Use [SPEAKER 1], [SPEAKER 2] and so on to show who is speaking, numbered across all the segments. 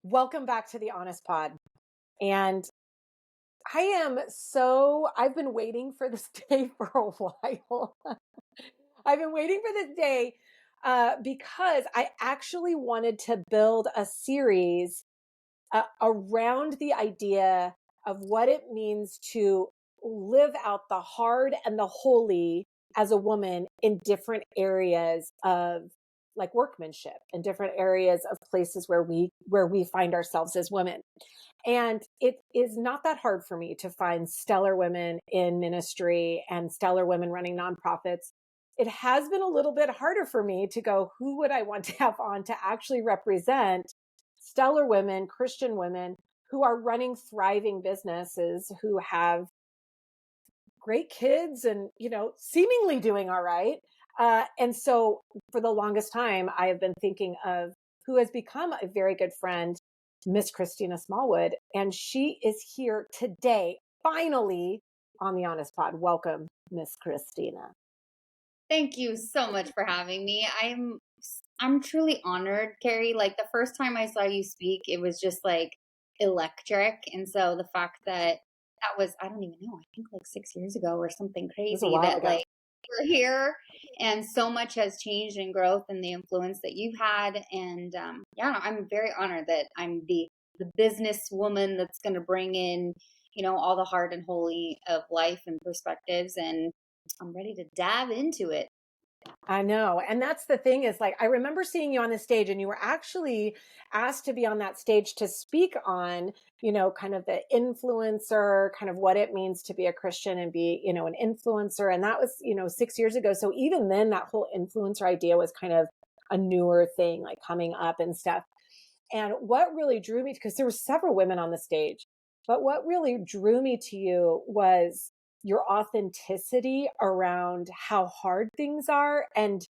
[SPEAKER 1] Welcome back to the Honest Pod. And I've been waiting for this day for a while. I've been waiting for this day because I actually wanted to build a series around the idea of what it means to live out the hard and the holy as a woman in different areas of like workmanship, in different areas of places where we find ourselves as women. And it is not that hard for me to find stellar women in ministry and stellar women running nonprofits. It has been a little bit harder for me to go, who would I want to have on to actually represent stellar women, Christian women who are running thriving businesses, who have great kids and, seemingly doing all right. And so for the longest time, I have been thinking of who has become a very good friend, Miss Christina Smallwood. And she is here today, finally, on the Honest Pod. Welcome, Miss Christina.
[SPEAKER 2] Thank you so much for having me. I'm truly honored, Karrie. Like the first time I saw you speak, it was just like electric. And so the fact that that was, I don't even know, I think like 6 years ago or something
[SPEAKER 1] It was a
[SPEAKER 2] crazy
[SPEAKER 1] while
[SPEAKER 2] that
[SPEAKER 1] ago.
[SPEAKER 2] like we're here and so much has changed in growth and the influence that you've had. And yeah, I'm very honored that I'm the business woman that's going to bring in, all the heart and holy of life and perspectives. And I'm ready to dive into it.
[SPEAKER 1] I know. And that's the thing is like, I remember seeing you on the stage and you were actually asked to be on that stage to speak on, kind of the influencer, kind of what it means to be a Christian and be, an influencer. And that was, 6 years ago. So even then that whole influencer idea was kind of a newer thing, like coming up and stuff. And what really drew me, because there were several women on the stage, but what really drew me to you was your authenticity around how hard things are and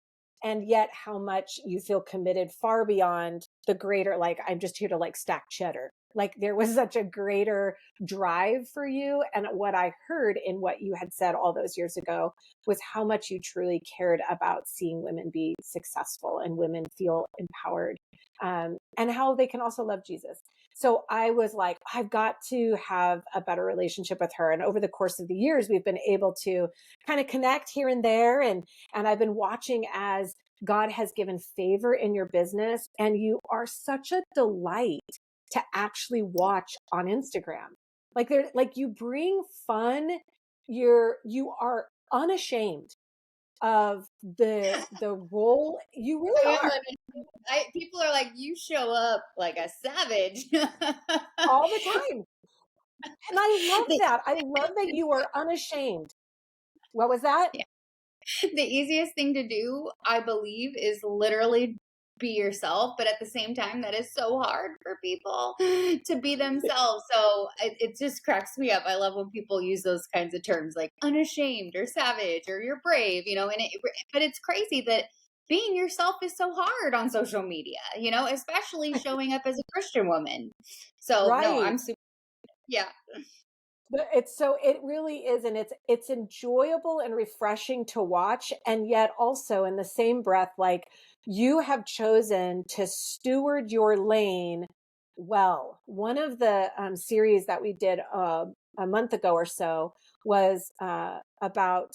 [SPEAKER 1] yet how much you feel committed far beyond the greater, like, I'm just here to like stack cheddar. Like there was such a greater drive for you. And what I heard in what you had said all those years ago was how much you truly cared about seeing women be successful and women feel empowered, and how they can also love Jesus. So I was like, I've got to have a better relationship with her. And over the course of the years, we've been able to kind of connect here and there. And I've been watching as God has given favor in your business. And you are such a delight to actually watch on Instagram. Like you bring fun. You are unashamed of the role. You
[SPEAKER 2] I
[SPEAKER 1] really
[SPEAKER 2] am
[SPEAKER 1] are.
[SPEAKER 2] people are like, you show up like a savage.
[SPEAKER 1] All the time. And I love
[SPEAKER 2] the,
[SPEAKER 1] that. I love that you are unashamed. What was that?
[SPEAKER 2] yeah, the easiest thing to do, I believe, is literally be yourself. But at the same time, that is so hard for people to be themselves. So it just cracks me up. I love when people use those kinds of terms like unashamed or savage or you're brave, but it's crazy that being yourself is so hard on social media, especially showing up as a Christian woman. So no,
[SPEAKER 1] Right.
[SPEAKER 2] I'm super, yeah.
[SPEAKER 1] But it really is. And it's enjoyable and refreshing to watch. And yet also in the same breath, like you have chosen to steward your lane well. One of the series that we did a month ago or so was about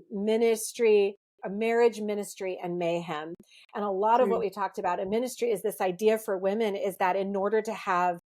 [SPEAKER 1] ministry, marriage, ministry, and mayhem. And a lot of what
[SPEAKER 2] Mm.
[SPEAKER 1] we talked about in ministry is this idea for women is that in order to have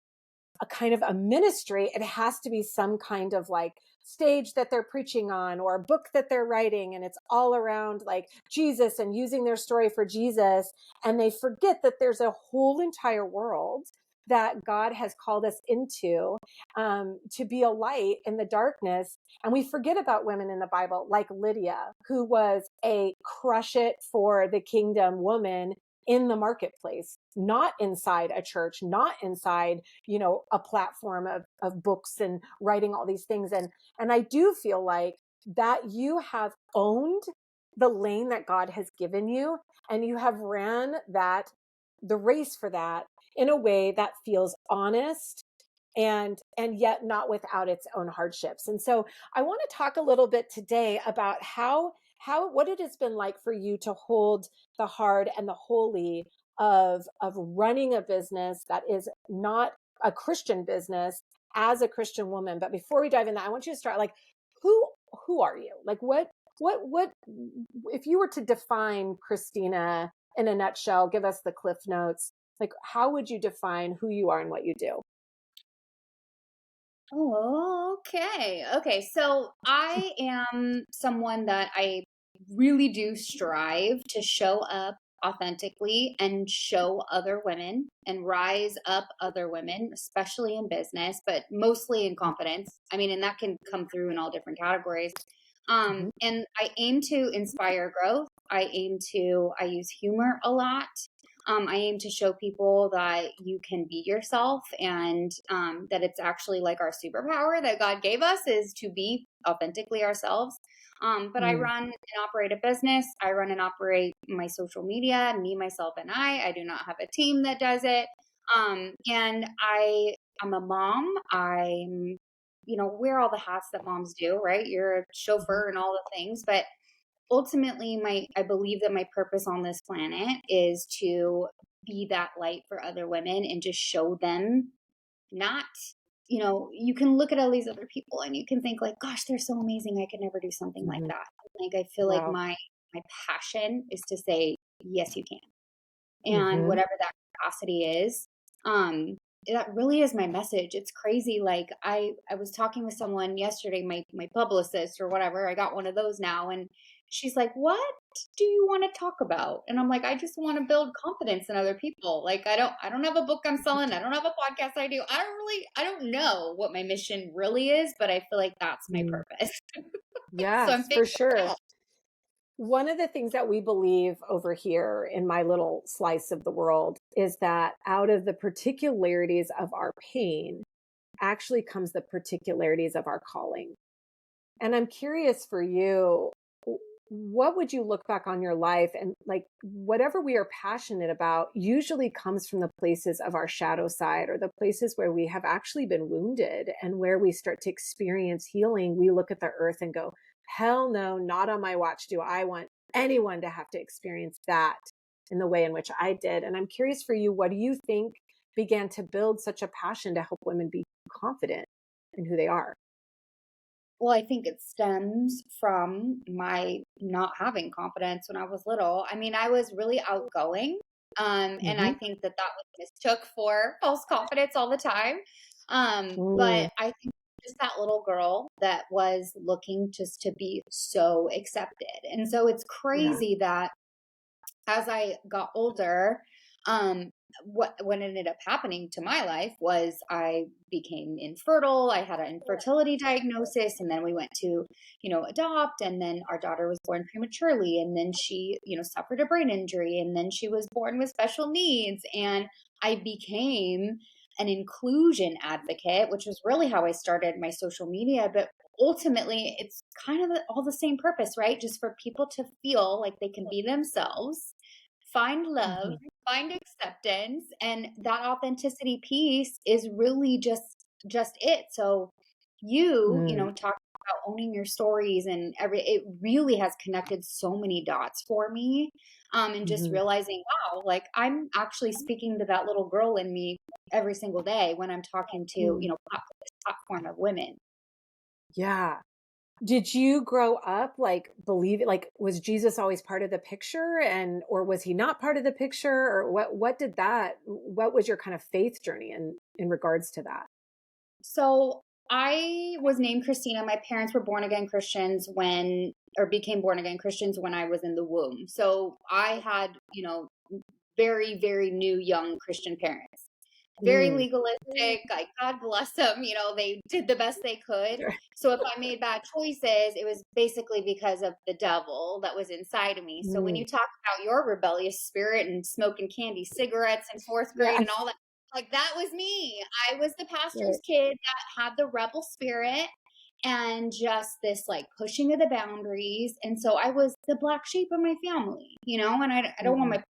[SPEAKER 1] a kind of a ministry, it has to be some kind of like stage that they're preaching on or a book that they're writing. And it's all around like Jesus and using their story for Jesus. And they forget that there's a whole entire world that God has called us into, to be a light in the darkness. And we forget about women in the Bible, like Lydia, who was a crush it for the kingdom woman in the marketplace, not inside a church, not inside, a platform of books and writing all these things. And I do feel like that you have owned the lane that God has given you, and you have ran the race for that in a way that feels honest and yet not without its own hardships. And so I want to talk a little bit today about how what it has been like for you to hold the hard and the holy of running a business that is not a Christian business as a Christian woman. But before we dive in that, I want you to start like, who who are you? Like what if you were to define Christina in a nutshell, give us the cliff notes. Like, how would you define who you are and what you do?
[SPEAKER 2] Oh, okay. Okay. So I am someone that I really do strive to show up authentically and show other women and rise up other women, especially in business, but mostly in confidence. I mean, and that can come through in all different categories.
[SPEAKER 1] Mhm.
[SPEAKER 2] And I aim to inspire growth. I use humor a lot. I aim to show people that you can be yourself and that it's actually like our superpower that God gave us is to be authentically ourselves. But I
[SPEAKER 1] Mm,
[SPEAKER 2] run and operate a business. I run and operate my social media, me, myself, and I. I do not have a team that does it. I'm a mom. Wear all the hats that moms do, right? You're a
[SPEAKER 1] mhm,
[SPEAKER 2] chauffeur and all the things, but ultimately I believe that my purpose on this planet is to be that light for other women and just show them not you can look at all these other people and you can think like gosh they're so amazing I could never do something like
[SPEAKER 1] mhm.
[SPEAKER 2] that. Like I feel like
[SPEAKER 1] Wow.
[SPEAKER 2] my passion is to say yes you can, and
[SPEAKER 1] Mhm,
[SPEAKER 2] whatever that capacity is. um that really is my message. It's crazy. Like I was talking with someone yesterday, my publicist or whatever, I got one of those now, and she's like, what do you want to talk about? And I'm like, I just want to build confidence in other people. Like I don't have a book I'm selling, I don't have a podcast I do, I don't know what my mission really is, but I feel like that's my
[SPEAKER 1] mm.
[SPEAKER 2] purpose. So I'm
[SPEAKER 1] Yes,
[SPEAKER 2] figuring
[SPEAKER 1] for
[SPEAKER 2] it
[SPEAKER 1] sure.
[SPEAKER 2] out.
[SPEAKER 1] One of the things that we believe over here in my little slice of the world is that out of the particularities of our pain actually comes the particularities of our calling. And I'm curious for you, what would you look back on your life and like whatever we are passionate about usually comes from the places of our shadow side or the places where we have actually been wounded and where we start to experience healing. We look at the earth and go, hell no, not on my watch. Do I want anyone to have to experience that in the way in which I did? And I'm curious for you, what do you think began to build such a passion to help women be confident in who they are?
[SPEAKER 2] Well, I think it stems from my not having confidence when I was little. I mean, I was really outgoing. And I
[SPEAKER 1] Hmm.
[SPEAKER 2] think that that was mistook for false confidence all the time.
[SPEAKER 1] Mm,
[SPEAKER 2] But I think just that little girl that was looking just to be so accepted. And so it's
[SPEAKER 1] yeah.
[SPEAKER 2] crazy that as I got older, um, what ended up happening to my life was I became infertile. I had an infertility diagnosis, and then we went to, adopt, and then our daughter was born prematurely, and then she, suffered a brain injury, and then she was born with special needs, and I became an inclusion advocate, which was really how I started my social media. But ultimately, it's kind of all the same purpose, right? Just for people to feel like they can be themselves, find love,
[SPEAKER 1] Mhm.
[SPEAKER 2] find acceptance, and that authenticity piece is really just it. So
[SPEAKER 1] Mm,
[SPEAKER 2] talking about owning your stories and it really has connected so many dots for me. And just
[SPEAKER 1] mhm.
[SPEAKER 2] realizing, wow, like I'm actually speaking to that little girl in me every single day when I'm talking to,
[SPEAKER 1] Mm,
[SPEAKER 2] this platform of women.
[SPEAKER 1] yeah. Did you grow up like believe like was Jesus always part of the picture and or was he not part of the picture or what was your kind of faith journey in regards to that?
[SPEAKER 2] So I was named Christina. My parents were born again Christians or became born again Christians when I was in the womb. So I had, very, very new young Christian parents. Very
[SPEAKER 1] Mm.
[SPEAKER 2] legalistic. Like God bless them. They did the best they could.
[SPEAKER 1] Sure.
[SPEAKER 2] So if I made bad choices, it was basically because of the devil that was inside of me. So when
[SPEAKER 1] Mm.
[SPEAKER 2] you talk about your rebellious spirit and smoking candy cigarettes in fourth grade and
[SPEAKER 1] Yes.
[SPEAKER 2] all that, like that was me. I was the pastor's
[SPEAKER 1] Right.
[SPEAKER 2] kid that had the rebel spirit and just this like pushing of the boundaries. And so I was the black sheep of my family, and I don't want
[SPEAKER 1] Mhm.
[SPEAKER 2] my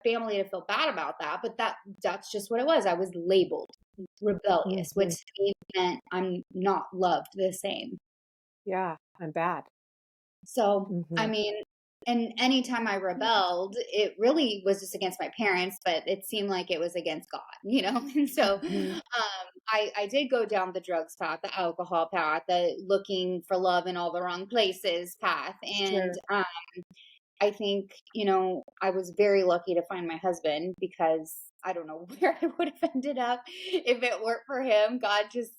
[SPEAKER 2] family to feel bad about that, but that's just what it was. I was labeled rebellious, which
[SPEAKER 1] Mhm.
[SPEAKER 2] to me meant I'm not loved the same.
[SPEAKER 1] Yeah, I'm bad.
[SPEAKER 2] So, I
[SPEAKER 1] Mhm.
[SPEAKER 2] mean, and anytime I rebelled, it really was just against my parents, but it seemed like it was against God, you know? And so
[SPEAKER 1] Mhm.
[SPEAKER 2] I did go down the drugs path, the alcohol path, the looking for love in all the wrong places path. And
[SPEAKER 1] Sure.
[SPEAKER 2] I think, I was very lucky to find my husband because I don't know where I would have ended up if it weren't for him. God just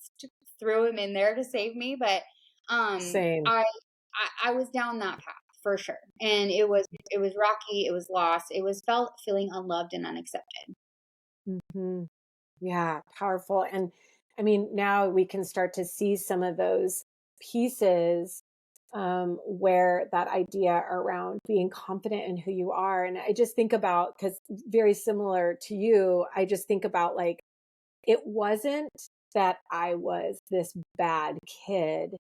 [SPEAKER 2] threw him in there to save me. But
[SPEAKER 1] Same.
[SPEAKER 2] I was down that path for sure. And it was rocky, it was lost, it was feeling unloved and unaccepted.
[SPEAKER 1] Mhm. Yeah, powerful. And I mean, now we can start to see some of those pieces where that idea around being confident in who you are. And I just think about, because very similar to you, I just think about like, it wasn't that I was this bad kid.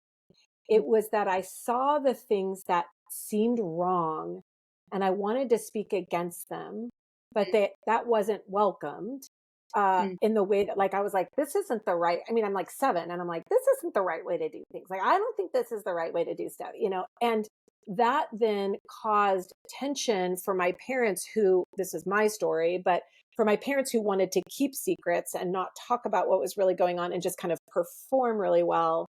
[SPEAKER 1] It was that I saw the things that seemed wrong and I wanted to speak against them, but that wasn't welcomed
[SPEAKER 2] Mm,
[SPEAKER 1] in the way that, like, I was like, this isn't the right. I mean, I'm like 7 and I'm like, this isn't the right way to do things. Like, I don't think this is the right way to do stuff. And that then caused tension for my parents who, this is my story, but for my parents who wanted to keep secrets and not talk about what was really going on and just kind of perform really well.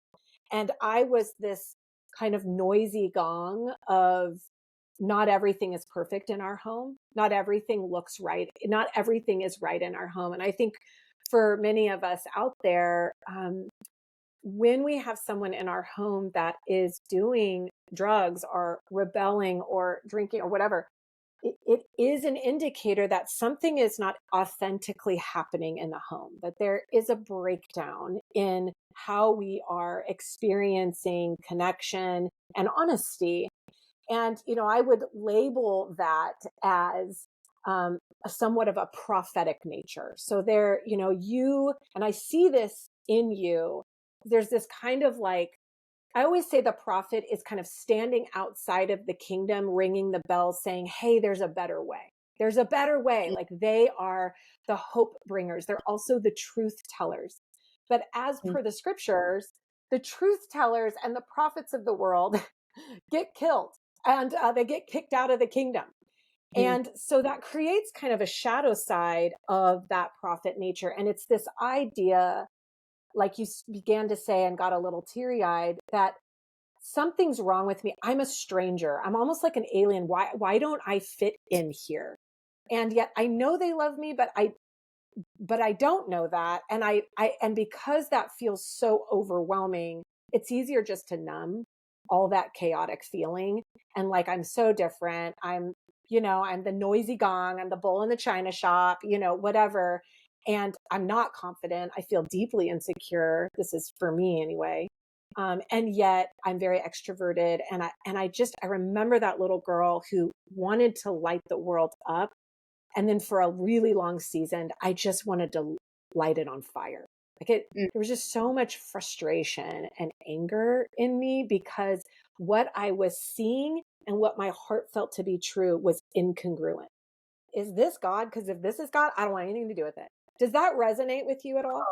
[SPEAKER 1] And I was this kind of noisy gong of not everything is perfect in our home. Not everything looks right. Not everything is right in our home. And I think for many of us out there, when we have someone in our home that is doing drugs or rebelling or drinking or whatever, it is an indicator that something is not authentically happening in the home, that there is a breakdown in how we are experiencing connection and honesty. And, I would label that as a somewhat of a prophetic nature. So there, and I see this in you. There's this kind of like, I always say the prophet is kind of standing outside of the kingdom, ringing the bell, saying, hey, there's a better way. There's a better way.
[SPEAKER 2] mm,
[SPEAKER 1] Like they are the hope bringers. They're also the truth tellers. But as
[SPEAKER 2] mm,
[SPEAKER 1] per the scriptures, the truth tellers and the prophets of the world get killed and they get kicked out of the kingdom.
[SPEAKER 2] mm,
[SPEAKER 1] And so that creates kind of a shadow side of that prophet nature. And it's this idea, like you began to say and got a little teary eyed, that something's wrong with me. I'm a stranger. I'm almost like an alien. Why don't I fit in here? And yet I know they love me, but I don't know that. And and because that feels so overwhelming, it's easier just to numb all that chaotic feeling. And like, I'm so different. I'm the noisy gong. I'm the bull in the china shop, whatever. And I'm not confident. I feel deeply insecure. This is for me anyway. And yet I'm very extroverted. And I remember that little girl who wanted to light the world up, and then for a really long season, I just wanted to light it on fire.
[SPEAKER 2] mm.
[SPEAKER 1] There was just so much frustration and anger in me because what I was seeing and what my heart felt to be true was incongruent. Is this God? Because if this is God, I don't want anything to do with it. Does that resonate with you at all?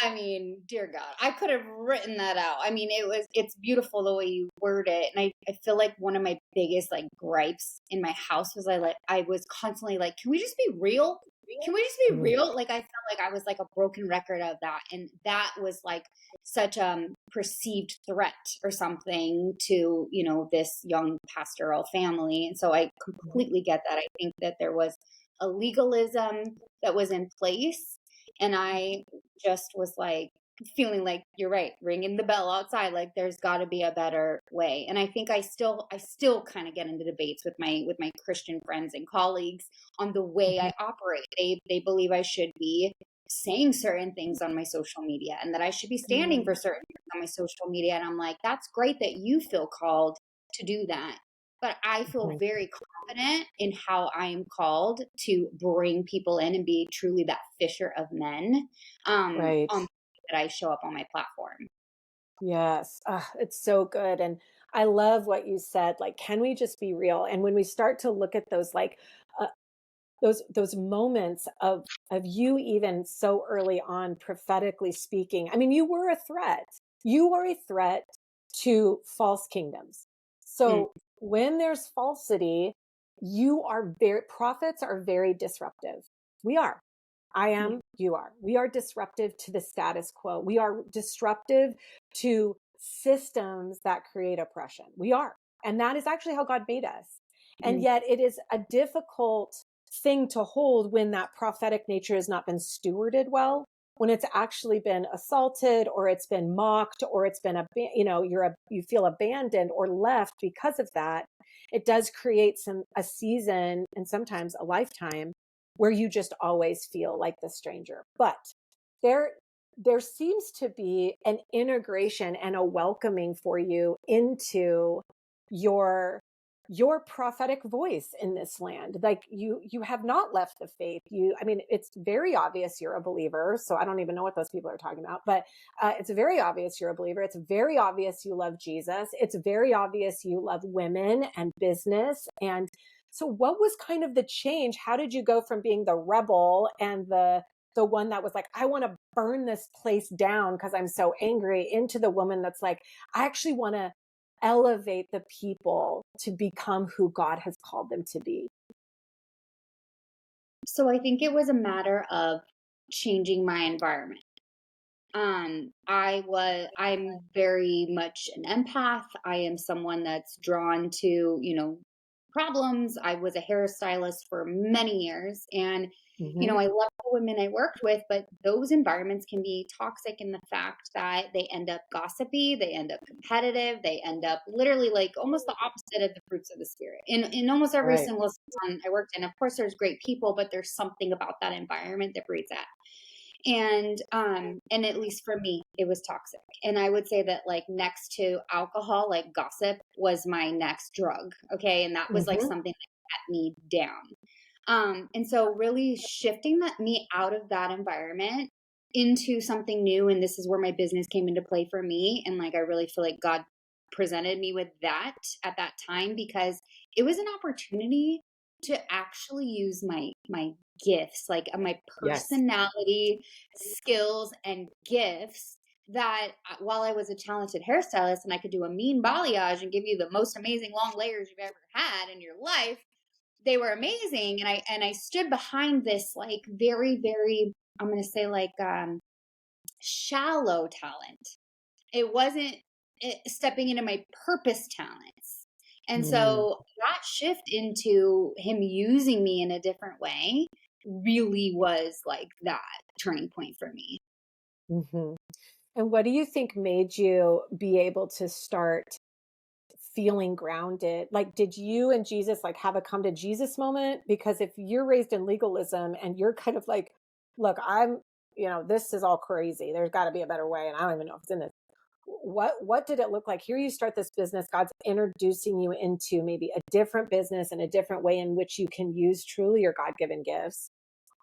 [SPEAKER 2] I mean, dear God, I could have written that out. I mean, it's beautiful the way you word it. And I feel like one of my biggest like gripes in my house was I was constantly like, can we just be real? Can we just be
[SPEAKER 1] Mm,
[SPEAKER 2] real? Like I felt like I was like a broken record of that. And that was like such a perceived threat or something to, this young pastoral family. And so I completely get that. I think that there was a legalism that was in place. And I just was like feeling like you're right, ringing the bell outside, like there's got to be a better way. And I think I still kind of get into debates with my Christian friends and colleagues on the way
[SPEAKER 1] mhm,
[SPEAKER 2] I operate. They believe I should be saying certain things on my social media and that I should be standing
[SPEAKER 1] mm,
[SPEAKER 2] for certain things on my social media. And I'm like, that's great that you feel called to do that. But I feel
[SPEAKER 1] mhm.
[SPEAKER 2] very confident in how I am called to bring people in and be truly that fisher of men
[SPEAKER 1] Right.
[SPEAKER 2] on that I show up on my platform.
[SPEAKER 1] Yes. It's so good. And I love what you said. Like, can we just be real? And when we start to look at those, like, those moments of you even so early on prophetically speaking, I mean, you were a threat. You were a threat to false kingdoms.
[SPEAKER 2] Mm,
[SPEAKER 1] So when there's falsity, prophets are very disruptive. We are. I
[SPEAKER 2] Yeah.
[SPEAKER 1] am, you are. We are disruptive to the status quo. We are disruptive to systems that create oppression. We are. And that is actually how God made us. And
[SPEAKER 2] Mm.
[SPEAKER 1] yet it is a difficult thing to hold when that prophetic nature has not been stewarded well, when it's actually been assaulted or it's been mocked or it's been, you feel abandoned or left because of that. It does create a season and sometimes a lifetime where you just always feel like the stranger. But there there seems to be an integration and a welcoming for you into your your prophetic voice in this land. Like you have not left the faith. I mean, it's very obvious you're a believer, so I don't even know what those people are talking about, but it's very obvious you're a believer. It's very obvious you love Jesus. It's very obvious you love women and business. And so what was kind of the change? How did you go from being the rebel and the one that was like, I want to burn this place down because I'm so angry, into the woman that's like, I actually want to elevate the people to become who God has called them to be?
[SPEAKER 2] So I think it was a matter of changing my environment. I'm very much an empath. I am someone that's drawn to, problems. I was a hairstylist for many years, and
[SPEAKER 1] Hmm.
[SPEAKER 2] I love the women I worked with, but those environments can be toxic in the fact that they end up gossipy, they end up competitive, they end up literally like almost the opposite of the fruits of the spirit. In almost every
[SPEAKER 1] Right.
[SPEAKER 2] single salon I worked in, of course there's great people, but there's something about that environment that breeds that. And at least for me it was toxic, and I would say that like next to alcohol, like gossip was my next drug. Okay, and that was like
[SPEAKER 1] Hmm.
[SPEAKER 2] something that kept me down. And so really shifting that me out of that environment into something new, and this is where my business came into play for me, and like I really feel like God presented me with that at that time, because it was an opportunity to actually use my gifts, like my
[SPEAKER 1] Yes.
[SPEAKER 2] personality, skills, and gifts. That while I was a talented hairstylist and I could do a mean balayage and give you the most amazing long layers you've ever had in your life, they were amazing. And I stood behind this like very, very, I'm going to say like shallow talent. It wasn't stepping into my purpose talents. And
[SPEAKER 1] Mm-hmm.
[SPEAKER 2] so that shift into him using me in a different way really was like that turning point for me.
[SPEAKER 1] And what do you think made you be able to start feeling grounded? Like, did you and Jesus like have a come to Jesus moment? Because if you're raised in legalism and you're kind of like, look, this is all crazy. There's got to be a better way. And I don't even know if it's in this. What did it look like? Here you start this business. God's introducing you into maybe a different business and a different way in which you can use truly your God-given gifts.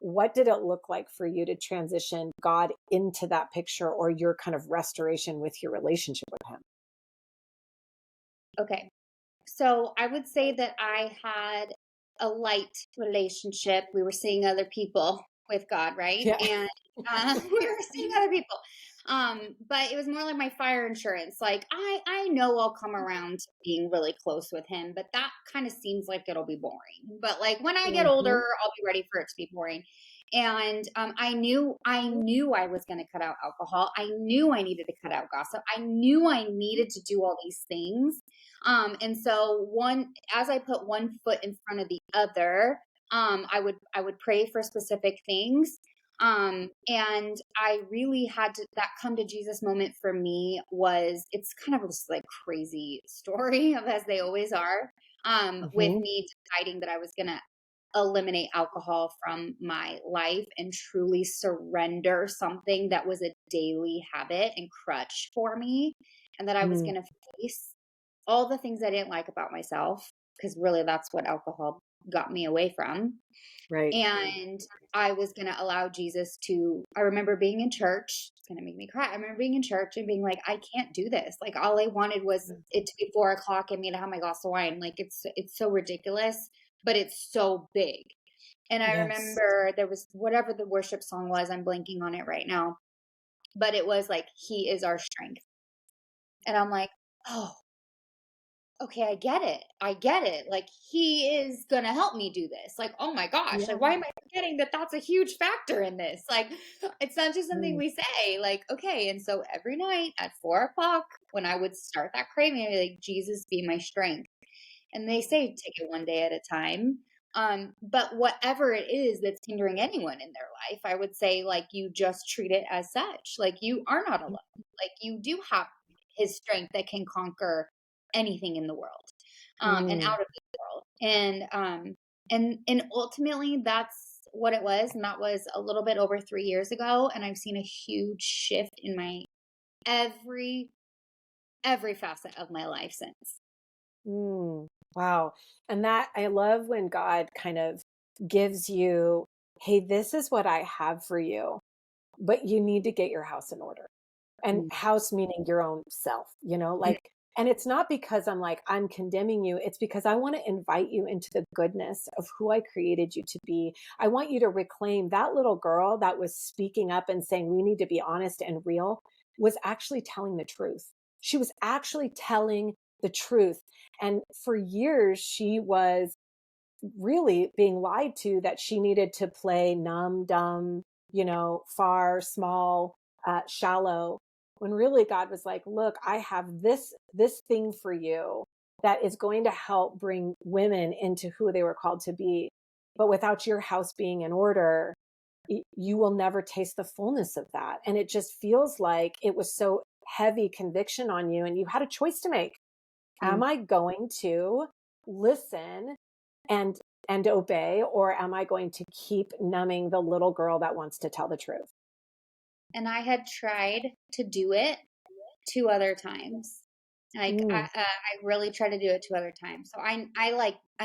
[SPEAKER 1] What did it look like for you to transition God into that picture, or your kind of restoration with your relationship with him?
[SPEAKER 2] Okay. So I would say that I had a light relationship. We were seeing other people with God, right?
[SPEAKER 1] Yeah.
[SPEAKER 2] And we were seeing other people. But it was more like my fire insurance. Like I know I'll come around to being really close with him, but that kind of seems like it'll be boring. But like when I get older,
[SPEAKER 1] Hmm.
[SPEAKER 2] I'll be ready for it to be boring. And I knew I was going to cut out alcohol. I knew I needed to cut out gossip. I knew I needed to do all these things. And so as I put one foot in front of the other, I would pray for specific things. And I really had to, that come to Jesus moment for me was, it's kind of this like crazy story of, as they always are, with
[SPEAKER 1] Hmm.
[SPEAKER 2] me deciding that I was going to eliminate alcohol from my life and truly surrender something that was a daily habit and crutch for me, and that I was
[SPEAKER 1] Mm.
[SPEAKER 2] going to face all the things I didn't like about myself, because really that's what alcohol got me away from.
[SPEAKER 1] Right.
[SPEAKER 2] And I was going to allow Jesus to, I remember being in church, it's going to make me cry. I remember being in church and being like, I can't do this. Like all I wanted was it to be 4 o'clock and me to have my glass of wine. Like it's so ridiculous, but it's so big. And I
[SPEAKER 1] Yes.
[SPEAKER 2] remember there was whatever the worship song was, I'm blanking on it right now, but it was like, He is our strength. And I'm like, oh, okay, I get it. I get it. Like, he is going to help me do this. Like, oh my gosh, like, why
[SPEAKER 1] Yeah.
[SPEAKER 2] am I forgetting that that's a huge factor in this? Like, it's not just something
[SPEAKER 1] Mm,
[SPEAKER 2] we say. Like, okay. And so every night at 4 o'clock, when I would start that craving, I'd be like, Jesus, be my strength. And they say take it one day at a time. But whatever it is that's hindering anyone in their life, I would say, like, you just treat it as such. Like, you are not alone. Like, you do have his strength that can conquer anything in the world, and
[SPEAKER 1] mm,
[SPEAKER 2] out of this world. And ultimately that's what it was. And that was a little bit over 3 years ago. And I've seen a huge shift in my every every facet of my life since.
[SPEAKER 1] mm. Wow. And that I love when God kind of gives you, hey, this is what I have for you, but you need to get your house in order. And
[SPEAKER 2] Mm,
[SPEAKER 1] house meaning your own self,
[SPEAKER 2] mm,
[SPEAKER 1] like, and it's not because I'm like, I'm condemning you. It's because I want to invite you into the goodness of who I created you to be. I want you to reclaim that little girl that was speaking up and saying, we need to be honest and real, was actually telling the truth. She was actually telling the truth. And for years, she was really being lied to that she needed to play numb, dumb, far, small, shallow, when really God was like, look, I have this thing for you that is going to help bring women into who they were called to be. But without your house being in order, you will never taste the fullness of that. And it just feels like it was so heavy conviction on you, and you had a choice to make. Am
[SPEAKER 2] mm.
[SPEAKER 1] I going to listen and obey, or am I going to keep numbing the little girl that wants to tell the truth?
[SPEAKER 2] And I had tried to do it 2 other times. Like,
[SPEAKER 1] Mm,
[SPEAKER 2] I really tried to do it 2 other times. So I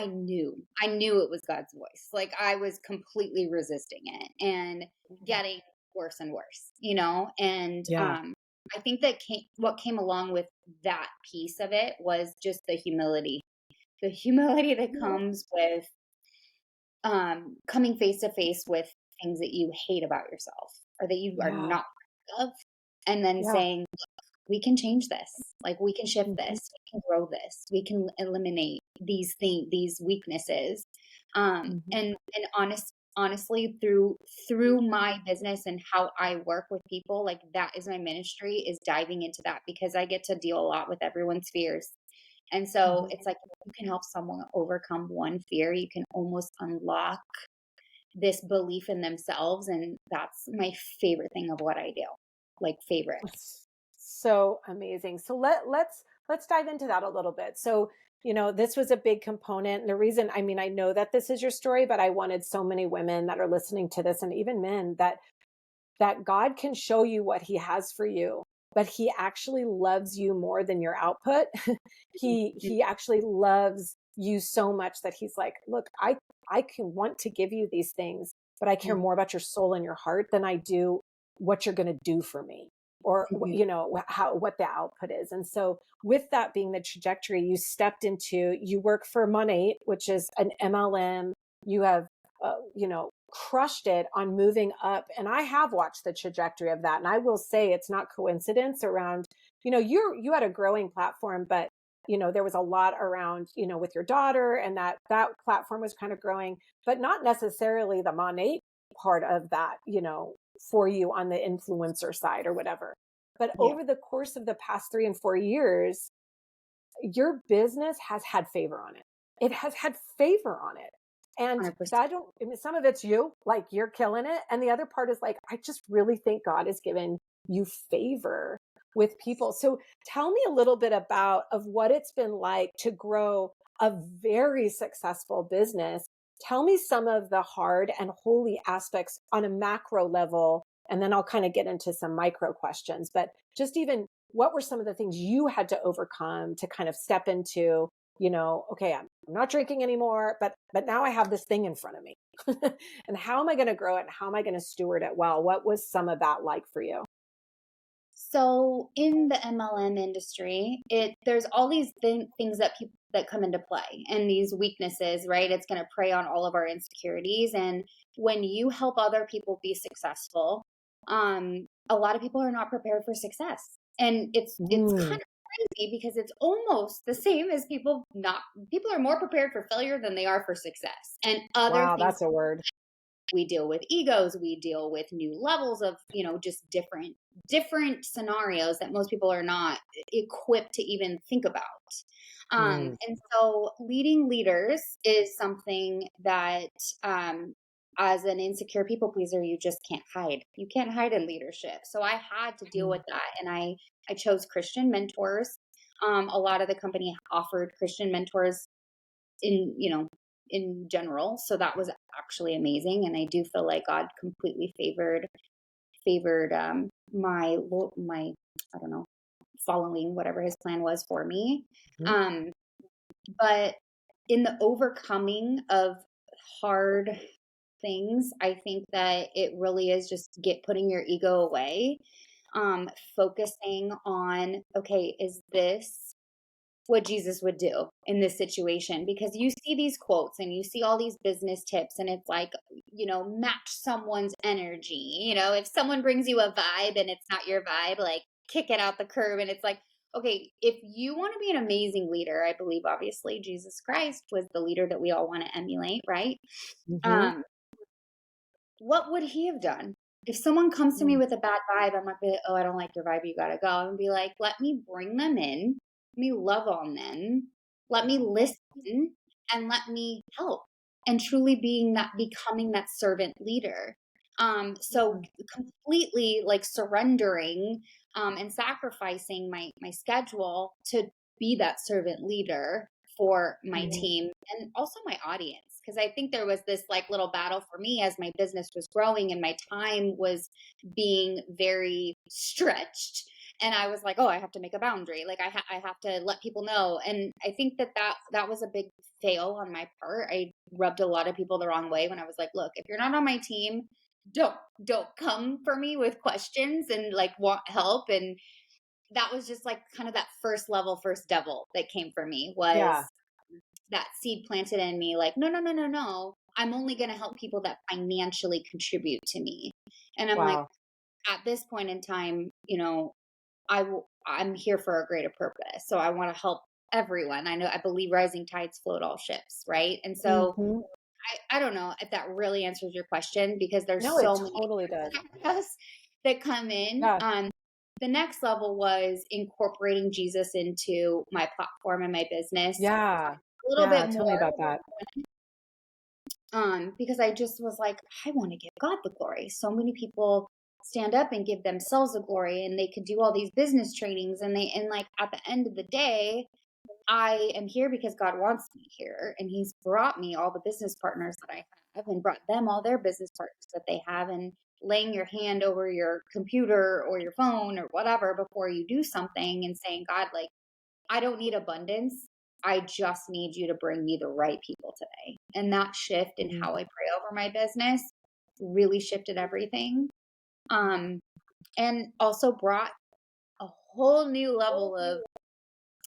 [SPEAKER 2] knew it was God's voice. Like, I was completely resisting it and getting worse and worse, And,
[SPEAKER 1] yeah.
[SPEAKER 2] I think that what came along with that piece of it was just the humility that
[SPEAKER 1] Yeah.
[SPEAKER 2] comes with, coming face to face with things that you hate about yourself or that you are
[SPEAKER 1] Yeah.
[SPEAKER 2] not proud of, and then
[SPEAKER 1] Yeah.
[SPEAKER 2] saying, we can change this. Like, we can shift
[SPEAKER 1] Mhm.
[SPEAKER 2] this. We can grow this. We can eliminate these weaknesses.
[SPEAKER 1] Mhm.
[SPEAKER 2] And honestly, through my business and how I work with people, like, that is my ministry, is diving into that, because I get to deal a lot with everyone's fears. And so
[SPEAKER 1] Mhm.
[SPEAKER 2] it's like, if you can help someone overcome one fear, you can almost unlock this belief in themselves. And that's my favorite thing of what I do. Like, favorite.
[SPEAKER 1] That's so amazing. So let's dive into that a little bit. So, this was a big component. And the reason, I mean, I know that this is your story, but I wanted so many women that are listening to this, and even men, that God can show you what he has for you, but he actually loves you more than your output. He actually loves you so much that he's like, look, I can want to give you these things, but I care
[SPEAKER 2] Mhm,
[SPEAKER 1] more about your soul and your heart than I do what you're going to do for me, or
[SPEAKER 2] mhm,
[SPEAKER 1] how what the output is. And so with that being the trajectory, you stepped into, you work for Monate, which is an MLM. You have crushed it on moving up. And I have watched the trajectory of that. And I will say it's not coincidence around, you had a growing platform, but there was a lot around, with your daughter, and that platform was kind of growing, but not necessarily the Monate part of that, for you on the influencer side or whatever. But
[SPEAKER 2] yeah,
[SPEAKER 1] over the course of the past 3 and 4 years, your business has had favor on it. It has had favor on it. And
[SPEAKER 2] 100%.
[SPEAKER 1] that don't, I mean, some of it's you, like you're killing it. And the other part is like, I just really think God has given you favor with people. So tell me a little bit about of what it's been like to grow a very successful business. Tell me some of the hard and holy aspects on a macro level, and then I'll kind of get into some micro questions. But just even what were some of the things you had to overcome to kind of step into, okay, I'm not drinking anymore, but now I have this thing in front of me. And how am I going to grow it, and how am I going to steward it well? What was some of that like for you?
[SPEAKER 2] So in the MLM industry, there's all these things that people that come into play, and these weaknesses, right? It's going to prey on all of our insecurities. And when you help other people be successful, a lot of people are not prepared for success. And it's kind
[SPEAKER 1] Mm,
[SPEAKER 2] of crazy because it's almost the same as people are more prepared for failure than they are for success and other
[SPEAKER 1] Wow,
[SPEAKER 2] things.
[SPEAKER 1] that's a word.
[SPEAKER 2] We deal with egos, we deal with new levels of, just different scenarios that most people are not equipped to even think about.
[SPEAKER 1] Mm,
[SPEAKER 2] And so leading leaders is something that, as an insecure people pleaser, you just can't hide. You can't hide in leadership. So I had to deal
[SPEAKER 1] mm,
[SPEAKER 2] with that. And I chose Christian mentors. A lot of the company offered Christian mentors in general. So that was actually amazing. And I do feel like God completely favored my I don't know, following whatever his plan was for me.
[SPEAKER 1] mhm,
[SPEAKER 2] Um, but in the overcoming of hard things, I think that it really is just putting your ego away, focusing on, okay, is this what Jesus would do in this situation? Because you see these quotes and you see all these business tips, and it's like, match someone's energy. If someone brings you a vibe and it's not your vibe, like kick it out the curb. And it's like, okay, if you want to be an amazing leader, I believe obviously Jesus Christ was the leader that we all want to emulate, right?
[SPEAKER 1] mhm,
[SPEAKER 2] Um, what would he have done? If someone comes to me
[SPEAKER 1] mm,
[SPEAKER 2] with a bad vibe, I'm not gonna be like, oh, I don't like your vibe, you gotta go. I'm gonna be like, let me bring them in, let me love on them, let me listen, and let me help. And truly becoming that servant leader. So
[SPEAKER 1] mm,
[SPEAKER 2] completely like surrendering and sacrificing my schedule to be that servant leader for my
[SPEAKER 1] mm,
[SPEAKER 2] team and also my audience. Because I think there was this like little battle for me as my business was growing and my time was being very stretched. And I was like, oh, I have to make a boundary. Like I have to let people know. And I think that was a big fail on my part. I rubbed a lot of people the wrong way when I was like, look, if you're not on my team, don't don't come for me with questions and like want help. And that was just like kind of that first devil that came for me was
[SPEAKER 1] yeah,
[SPEAKER 2] that seed planted in me like, no, no, no, no, no. I'm only going to help people that financially contribute to me. And I'm like,
[SPEAKER 1] wow.
[SPEAKER 2] at this point in time, I'm here for a greater purpose. So I want to help everyone. I believe rising tides float all ships, right? And so
[SPEAKER 1] Mhm.
[SPEAKER 2] I don't know if that really answers your question because there's
[SPEAKER 1] No, it
[SPEAKER 2] so many
[SPEAKER 1] totally does.
[SPEAKER 2] areas that come in.
[SPEAKER 1] Yeah,
[SPEAKER 2] The next level was incorporating Jesus into my platform and my business
[SPEAKER 1] yeah,
[SPEAKER 2] a little
[SPEAKER 1] yeah,
[SPEAKER 2] bit
[SPEAKER 1] tell me
[SPEAKER 2] more,
[SPEAKER 1] about that.
[SPEAKER 2] because I just was like, I want to give God the glory. So many people stand up and give themselves the glory, and they could do all these business trainings, and like at the end of the day, I am here because God wants me here, and He's brought me all the business partners that I have, and brought them all their business partners that they have, and laying your hand over your computer or your phone or whatever before you do something and saying, God, like, I don't need abundance. I just need you to bring me the right people today. And that shift in
[SPEAKER 1] Mm,
[SPEAKER 2] how I pray over my business really shifted everything. Um, and also brought a whole new level of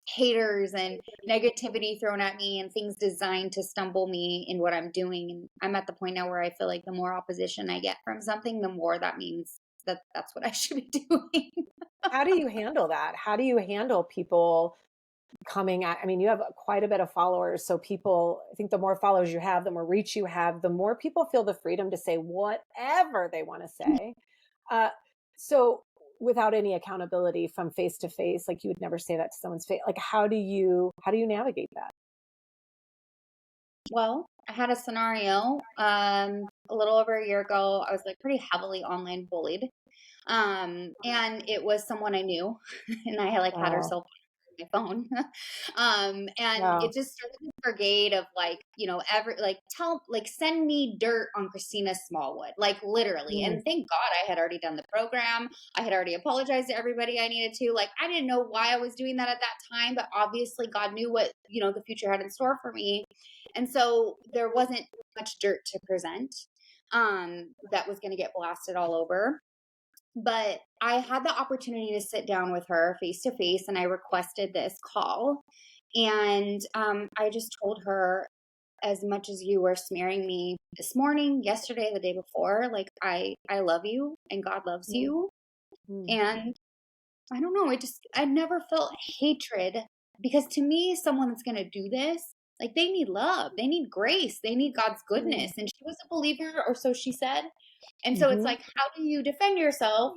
[SPEAKER 2] haters and negativity thrown at me and things designed to stumble me in what I'm doing. And I'm at the point now where I feel like the more opposition I get from something, the more that means that that's what I should be doing.
[SPEAKER 1] how do you handle that? How do you handle people coming at, I mean, you have quite a bit of followers, so people, I think the more followers you have, the more reach you have, the more people feel the freedom to say whatever they wanna say. Uh, so without any accountability from face to face, like, you would never say that to someone's face. Like, how do you navigate that?
[SPEAKER 2] Well, I had a scenario a little over a year ago. I was like pretty heavily online bullied. And it was someone I knew and I like had her
[SPEAKER 1] Wow.
[SPEAKER 2] cell phone on my phone. And
[SPEAKER 1] Wow.
[SPEAKER 2] it just started this brigade of like, every like send me dirt on Christina Smallwood, like literally.
[SPEAKER 1] Mm,
[SPEAKER 2] And thank God I had already done the program. I had already apologized to everybody I needed to. Like I didn't know why I was doing that at that time, but obviously God knew what, the future had in store for me. And so there wasn't much dirt to present that was going to get blasted all over. But I had the opportunity to sit down with her face to face, and I requested this call. And I just told her, as much as you were smearing me this morning, yesterday, the day before, like I love you and God loves
[SPEAKER 1] mm,
[SPEAKER 2] you.
[SPEAKER 1] mm,
[SPEAKER 2] And I don't know, I never felt hatred because to me, someone that's gonna do this, like, they need love, they need grace, they need God's
[SPEAKER 1] Mm.
[SPEAKER 2] goodness, and she was a believer, or so she said, and so it's
[SPEAKER 1] Mhm.
[SPEAKER 2] like, how do you defend yourself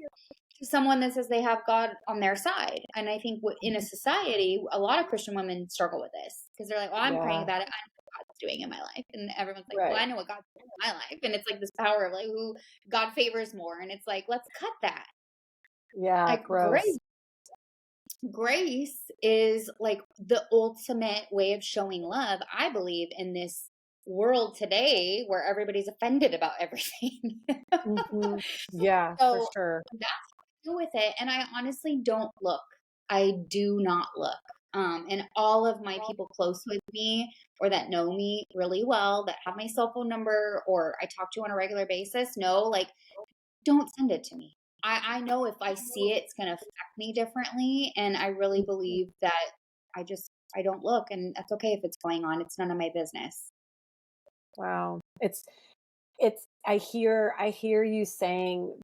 [SPEAKER 2] to someone that says they have God on their side? And I think in a society, a lot of Christian women struggle with this because they're like, "Well, I'm praying
[SPEAKER 1] Yeah,
[SPEAKER 2] about it. I know what God's doing in my life," and everyone's like, "Well,
[SPEAKER 1] right.
[SPEAKER 2] I know what God's doing in my life," and it's like this power of like who God favors more, and it's like, let's cut that.
[SPEAKER 1] Yeah,
[SPEAKER 2] Like
[SPEAKER 1] gross.
[SPEAKER 2] grace is like the ultimate way of showing love, I believe, in this world today where everybody's offended about everything.
[SPEAKER 1] Mhm. Yeah, for
[SPEAKER 2] So
[SPEAKER 1] sure.
[SPEAKER 2] that's what I do with it. And I honestly don't look. I do not look. And all of my people close with me or that know me really well, that have my cell phone number or I talk to on a regular basis, know like don't send it to me. I know if I see it, it's gonna affect me differently, and I really
[SPEAKER 1] Mhm.
[SPEAKER 2] believe that I don't look, and that's okay if it's going on. It's none of my business.
[SPEAKER 1] Wow. It's I hear you saying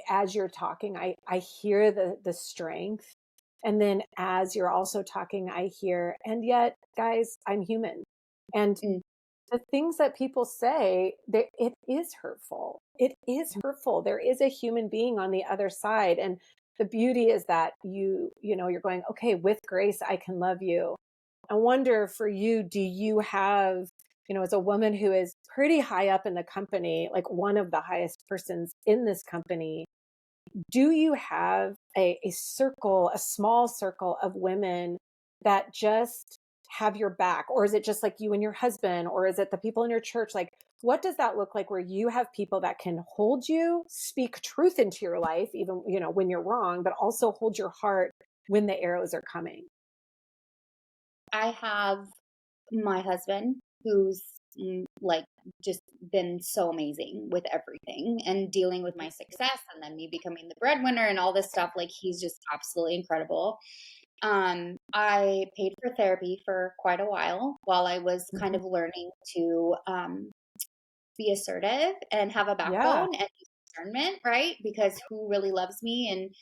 [SPEAKER 1] as you're talking, I hear the strength. And then as you're also talking, I hear, and yet, guys, I'm human. And
[SPEAKER 2] Mm,
[SPEAKER 1] the things that people say, it is hurtful. It is hurtful. There is a human being on the other side. And the beauty is that you're going, okay, with grace, I can love you. I wonder for you, do you have, as a woman who is pretty high up in the company, like one of the highest persons in this company, do you have a circle, a small circle of women that just have your back? Or is it just like you and your husband? Or is it the people in your church? Like, what does that look like where you have people that can hold you, speak truth into your life, even, when you're wrong, but also hold your heart when the arrows are coming?
[SPEAKER 2] I have my husband who's like just been so amazing with everything and dealing with my success and then me becoming the breadwinner and all this stuff. Like he's just absolutely incredible. I paid for therapy for quite a while I was kind
[SPEAKER 1] Mhm.
[SPEAKER 2] of learning to be assertive and have a
[SPEAKER 1] Yeah.
[SPEAKER 2] backbone and use discernment, right? Because who really loves me? And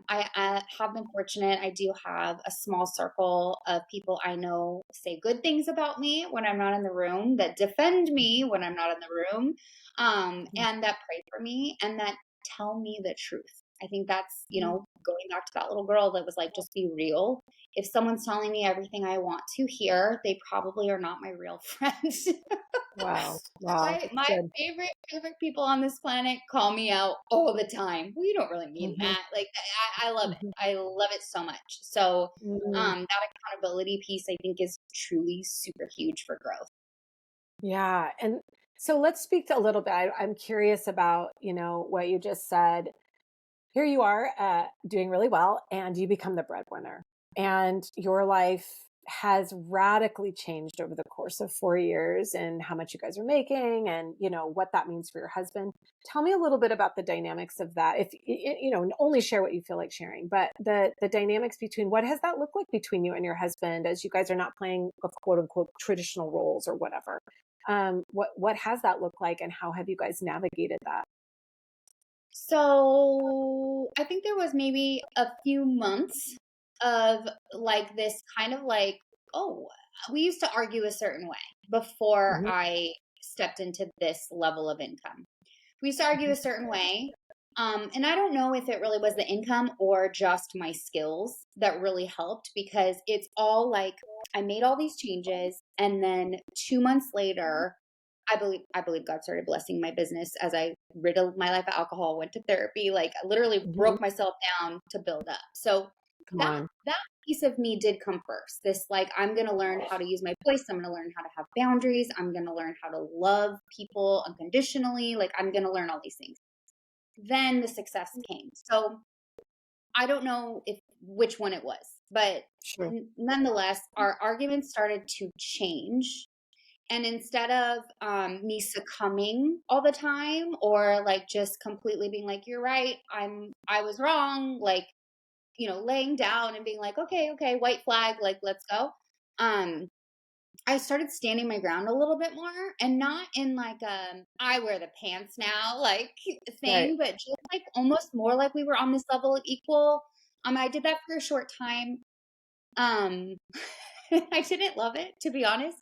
[SPEAKER 2] I have been fortunate. I do have a small circle of people I know say good things about me when I'm not in the room, that defend me when I'm not in the room,
[SPEAKER 1] Mhm.
[SPEAKER 2] and that pray for me and that tell me the truth. I think that's,
[SPEAKER 1] Mhm.
[SPEAKER 2] going back to that little girl that was like, just be real. If someone's telling me everything I want to hear, they probably are not my real friend.
[SPEAKER 1] Wow. Wow.
[SPEAKER 2] My
[SPEAKER 1] Good.
[SPEAKER 2] favorite people on this planet call me out all the time. Well, you don't really mean
[SPEAKER 1] Mhm.
[SPEAKER 2] that. Like I love it.
[SPEAKER 1] Mhm.
[SPEAKER 2] I love it so much. So
[SPEAKER 1] Mm.
[SPEAKER 2] that accountability piece I think is truly super huge for growth.
[SPEAKER 1] Yeah. And so let's speak to a little bit. I'm curious about, what you just said. Here you are doing really well, and you become the breadwinner. And your life has radically changed over the course of 4 years and how much you guys are making and, what that means for your husband. Tell me a little bit about the dynamics of that. If, only share what you feel like sharing, but the dynamics between what has that looked like between you and your husband as you guys are not playing quote unquote traditional roles or whatever. What has that looked like and how have you guys navigated that?
[SPEAKER 2] So I think there was maybe a few months of like this kind of like, oh, we used to argue a certain way before
[SPEAKER 1] Mhm.
[SPEAKER 2] I stepped into this level of income. We used to argue
[SPEAKER 1] Mhm.
[SPEAKER 2] a certain way. And I don't know if it really was the income or just my skills that really helped because it's all like I made all these changes and then 2 months later, I believe God started blessing my business as I riddled my life of alcohol, went to therapy, like I literally
[SPEAKER 1] Mhm.
[SPEAKER 2] broke myself down to build up. So
[SPEAKER 1] Come
[SPEAKER 2] that
[SPEAKER 1] on.
[SPEAKER 2] that piece of me did come first. This like I'm going to learn how to use my voice, I'm going to learn how to have boundaries, I'm going to learn how to love people unconditionally, like I'm going to learn all these things. Then the success came. So I don't know if which one it was, but
[SPEAKER 1] Sure.
[SPEAKER 2] nonetheless, our arguments started to change. And instead of me succumbing all the time or like just completely being like, you're right, I was wrong, like, laying down and being like, okay, okay, white flag, like, let's go. Um, I started standing my ground a little bit more and not in like I wear the pants now like
[SPEAKER 1] Right.
[SPEAKER 2] thing, but just like almost more like we were on this level of equal. I did that for a short time. Um, I didn't love it, to be honest.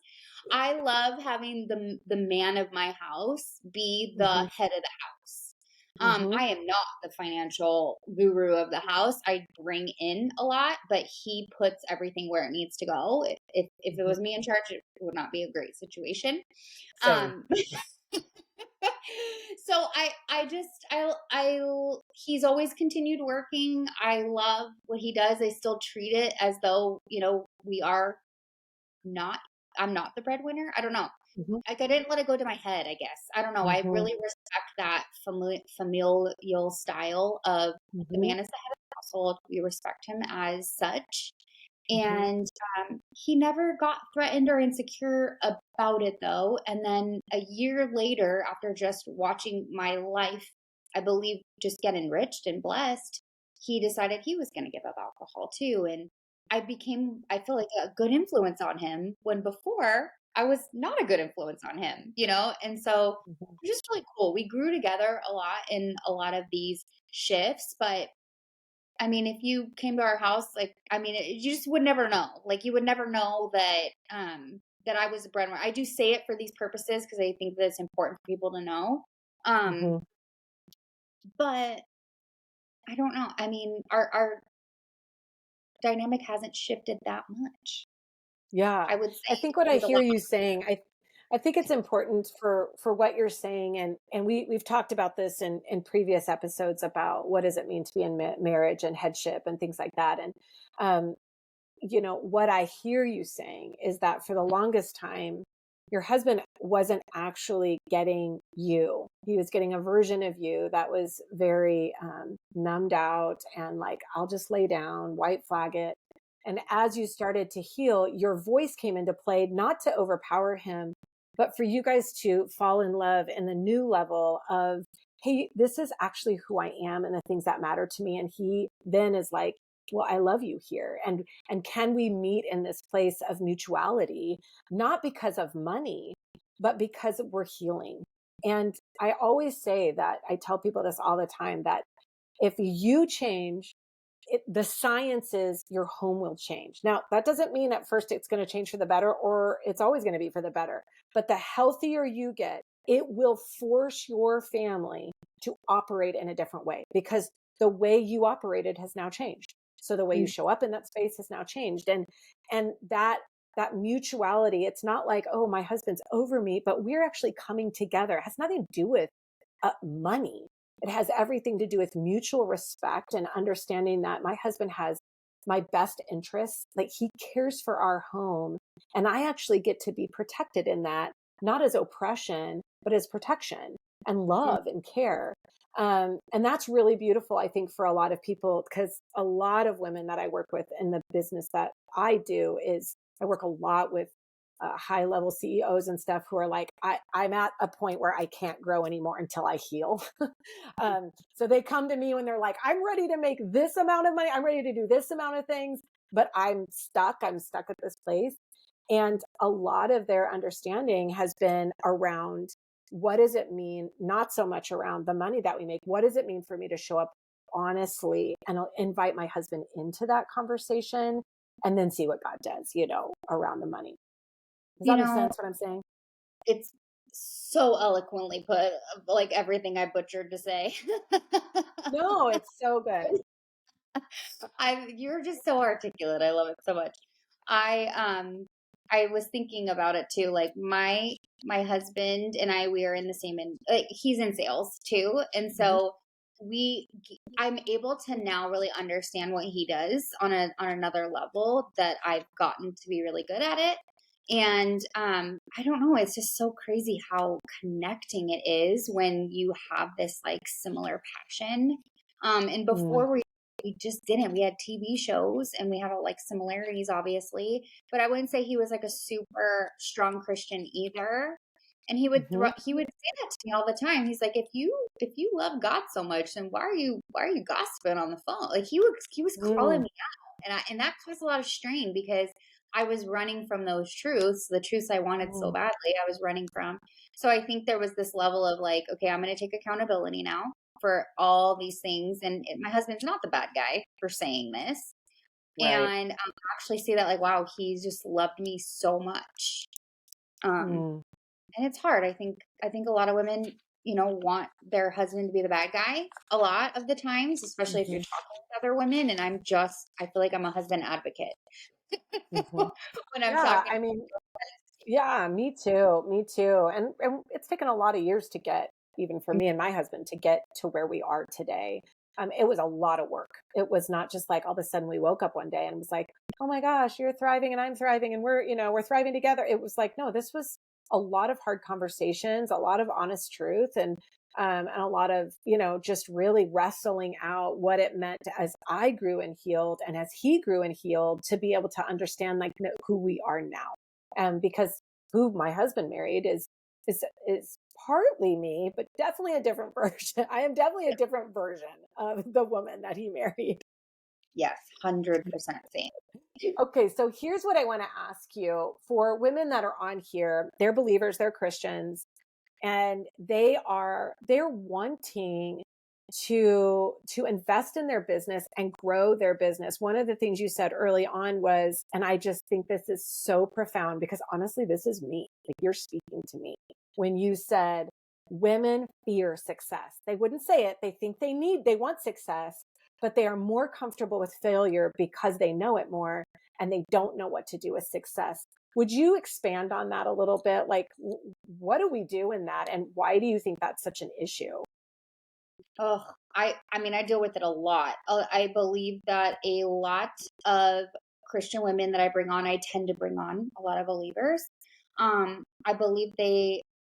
[SPEAKER 2] I love having the man of my house be the
[SPEAKER 1] Mhm.
[SPEAKER 2] head of the house.
[SPEAKER 1] Mhm.
[SPEAKER 2] I am not the financial guru of the house. I bring in a lot, but he puts everything where it needs to go. If it
[SPEAKER 1] Mhm.
[SPEAKER 2] was me in charge, it would not be a great situation.
[SPEAKER 1] Same.
[SPEAKER 2] So I he's always continued working. I love what he does. I still treat it as though, we are not I'm not the breadwinner. I don't know.
[SPEAKER 1] Mhm.
[SPEAKER 2] Like, I didn't let it go to my head, I guess. I don't know. I
[SPEAKER 1] Mhm.
[SPEAKER 2] really respect that familial style of the
[SPEAKER 1] Mhm.
[SPEAKER 2] man is the head of the household. We respect him as such.
[SPEAKER 1] Mhm.
[SPEAKER 2] And he never got threatened or insecure about it, though. And then a year later, after just watching my life, I believe, just get enriched and blessed, he decided he was going to give up alcohol too. And I feel like a good influence on him when before I was not a good influence on him. And so
[SPEAKER 1] Mhm.
[SPEAKER 2] it was just really cool. We grew together a lot in a lot of these shifts, but I mean, if you came to our house, like, I mean, you just would never know. Like, you would never know that I was a breadwinner. I do say it for these purposes because I think that it's important for people to know. Um,
[SPEAKER 1] Mhm.
[SPEAKER 2] but I don't know. I mean, our dynamic hasn't shifted that much.
[SPEAKER 1] Yeah.
[SPEAKER 2] I would say
[SPEAKER 1] I think what I
[SPEAKER 2] over the
[SPEAKER 1] hear
[SPEAKER 2] last.
[SPEAKER 1] you saying, I think it's important for what you're saying, and we've talked about this in previous episodes about what does it mean to be in marriage and headship and things like that. And um, what I hear you saying is that for the longest time, your husband wasn't actually getting you. He was getting a version of you that was very numbed out and like, I'll just lay down, white flag it. And as you started to heal, your voice came into play, not to overpower him, but for you guys to fall in love in the new level of, hey, this is actually who I am and the things that matter to me. And he then is like, well, I love you here. And can we meet in this place of mutuality, not because of money, but because we're healing? And I always say that, I tell people this all the time, that if you change, the science is your home will change. Now, that doesn't mean at first it's going to change for the better or it's always going to be for the better. But the healthier you get, it will force your family to operate in a different way because the way you operated has now changed. So the way you
[SPEAKER 2] Mm,
[SPEAKER 1] show up in that space has now changed. And that mutuality, it's not like, oh, my husband's over me, but we're actually coming together. It has nothing to do with money. It has everything to do with mutual respect and understanding that my husband has my best interests. Like, he cares for our home. And I actually get to be protected in that, not as oppression, but as protection and
[SPEAKER 2] mm,
[SPEAKER 1] love and care. And that's really beautiful, I think, for a lot of people, because a lot of women that I work with in the business that I do is I work a lot with high level CEOs and stuff who are like, I'm at a point where I can't grow anymore until I heal. So they come to me when they're like, I'm ready to make this amount of money. I'm ready to do this amount of things, but I'm stuck. I'm stuck at this place. And a lot of their understanding has been around, what does it mean? Not so much around the money that we make. What does it mean for me to show up honestly? And I'll invite my husband into that conversation and then see what God does, around the money. Does
[SPEAKER 2] you
[SPEAKER 1] that make
[SPEAKER 2] know,
[SPEAKER 1] sense what I'm saying?
[SPEAKER 2] it's so eloquently put, like everything I butchered to say.
[SPEAKER 1] No, it's so good.
[SPEAKER 2] You're just so articulate. I love it so much. I I was thinking about it too. Like, my husband and I, we are in the same like, he's in sales too. And
[SPEAKER 1] Mhm.
[SPEAKER 2] so I'm able to now really understand what he does on another level, that I've gotten to be really good at it. And I don't know, it's just so crazy how connecting it is when you have this like similar passion. And
[SPEAKER 1] Mm,
[SPEAKER 2] before we just didn't. We had TV shows and we have like similarities, obviously, but I wouldn't say he was like a super strong Christian either. And
[SPEAKER 1] mhm,
[SPEAKER 2] he would say that to me all the time. He's like, if you love God so much, then why are you gossiping on the phone? Like, he was calling
[SPEAKER 1] mm,
[SPEAKER 2] me out, and that was a lot of strain because I was running from those truths, the truths I wanted so
[SPEAKER 1] mm,
[SPEAKER 2] badly. I was running from. So I think there was this level of like, okay, I'm going to take accountability now for all these things. And my husband's not the bad guy for saying this.
[SPEAKER 1] Right.
[SPEAKER 2] And actually see that like, wow, he's just loved me so much. Um,
[SPEAKER 1] Mm.
[SPEAKER 2] and it's hard. I think a lot of women, want their husband to be the bad guy a lot of the times, especially if you're
[SPEAKER 1] Mhm.
[SPEAKER 2] talking with other women. And I feel like I'm a husband advocate
[SPEAKER 1] Mhm.
[SPEAKER 2] when I'm
[SPEAKER 1] Yeah,
[SPEAKER 2] talking.
[SPEAKER 1] I mean, yeah, me too. Me too. And it's taken a lot of years to get, even for me and my husband, to get to where we are today. It was a lot of work. It was not just like all of a sudden we woke up one day and was like, "Oh my gosh, you're thriving and I'm thriving and we're thriving together." It was like, no, this was a lot of hard conversations, a lot of honest truth, and a lot of just really wrestling out what it meant as I grew and healed, and as he grew and healed, to be able to understand like who we are now. Because who my husband married is partly me, but definitely a different version. I am definitely a different version of the woman that he married.
[SPEAKER 2] Yes, 100% same.
[SPEAKER 1] Okay, so here's what I want to ask you. For women that are on here, they're believers, they're Christians, and they're wanting to invest in their business and grow their business. One of the things you said early on was, and I just think this is so profound, because honestly this is me, like you're speaking to me, when you said women fear success. They wouldn't say it, they want success, but they are more comfortable with failure because they know it more, and they don't know what to do with success. Would you expand on that a little bit? Like, what do we do in that? And why do you think that's such an issue?
[SPEAKER 2] Oh, I mean, I deal with it a lot. I believe that a lot of Christian women that I bring on, I tend to bring on a lot of believers. I believe